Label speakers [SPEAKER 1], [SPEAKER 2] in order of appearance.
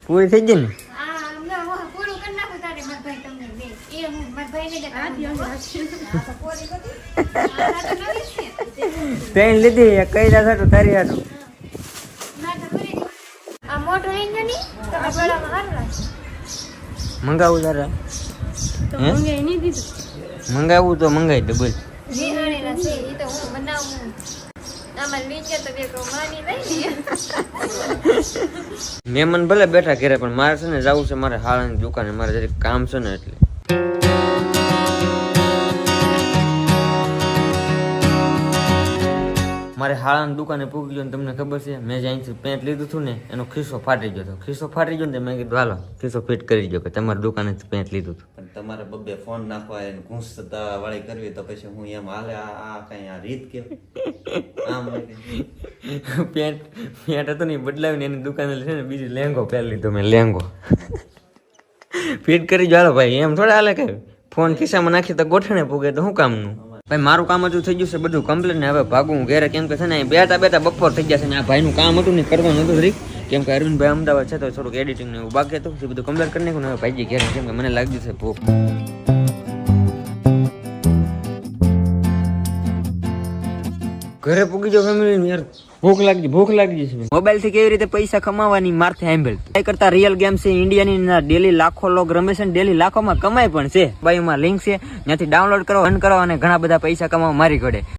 [SPEAKER 1] પૂરી થઈ ગઈ ને? ટ્રેન લીધી કઈ જા હતું તારી હતું મંગાવું તારે મંગાવું તો મંગાવી દે બોલ. મહેમાન ભલે બેઠા ઘરે પણ મારે છે ને જવું છે મારે હાળાની દુકાને, મારે જરીક કામ છે ને એટલે. મારે હાળાની દુકાને પૂગી ગયો ને તમને ખબર છે મેં જે અહીંથી પેન્ટ લીધું હતું ને એનો ખિસ્સો ફાટી ગયો હતો. ખિસ્સો ફાટી ગયો ને મેં કીધું હાલો ખિસ્સો ફિટ કરી ગયો કે તમારી દુકાને પેન્ટ લીધું હતું.
[SPEAKER 2] પણ તમારે બબ્બે ફોન નાખવા એને ઘૂંસતા વાળી કરવી તો પછી હું એમ હાલે આ કઈ આ રીત કે આમ
[SPEAKER 1] પેન્ટ હતો ને બદલાવીને એની દુકાને છે ને બીજી લેંગો પહેરી લીધો મેં. લેંગો ફિટ કરી જો હાલો ભાઈ, એમ થોડા હાલે કઈ ફોન ખિસ્સામાં નાખી તો ગોઠણે પૂગે તો શું કામનું ભાઈ. મારું કામ હતું થઈ ગયું છે બધું કમ્પ્લીટ ને હવે ભાગું ઘેરે, કેમ કે છે ને બેઠા બેઠા બપોર થઈ ગયા છે ને આ ભાઈનું કામ હતું ને કરવાનું હતું રીક, કેમ કે અરવિંદભાઈ અમદાવાદ છે તો થોડુંક એડિટિંગ ને એવું બાકી હતું, બધું કમ્પ્લીટ કરી નાખ્યું ને હવે ભાઈજી ઘેરે, કેમ કે મને લાગ્યું છે ભૂખ. ઘરે પૂગી જાવ ફેમિલી યાર, ભૂખ લાગી છે. મોબાઈલ થી કેવી રીતે પૈસા કમાવાની મારથી સાંભળ ટ્રાય કરતા રિયલ ગેમ છે ઇન્ડિયાની, ડેલી લાખો લોગ રમે છે, ડેલી લાખોમાં કમાય પણ છે. બાયુમાં લિંક છે, ત્યાંથી ડાઉનલોડ કરો, રન કરો અને ઘણા બધા પૈસા કમાવા મારી ઘડે.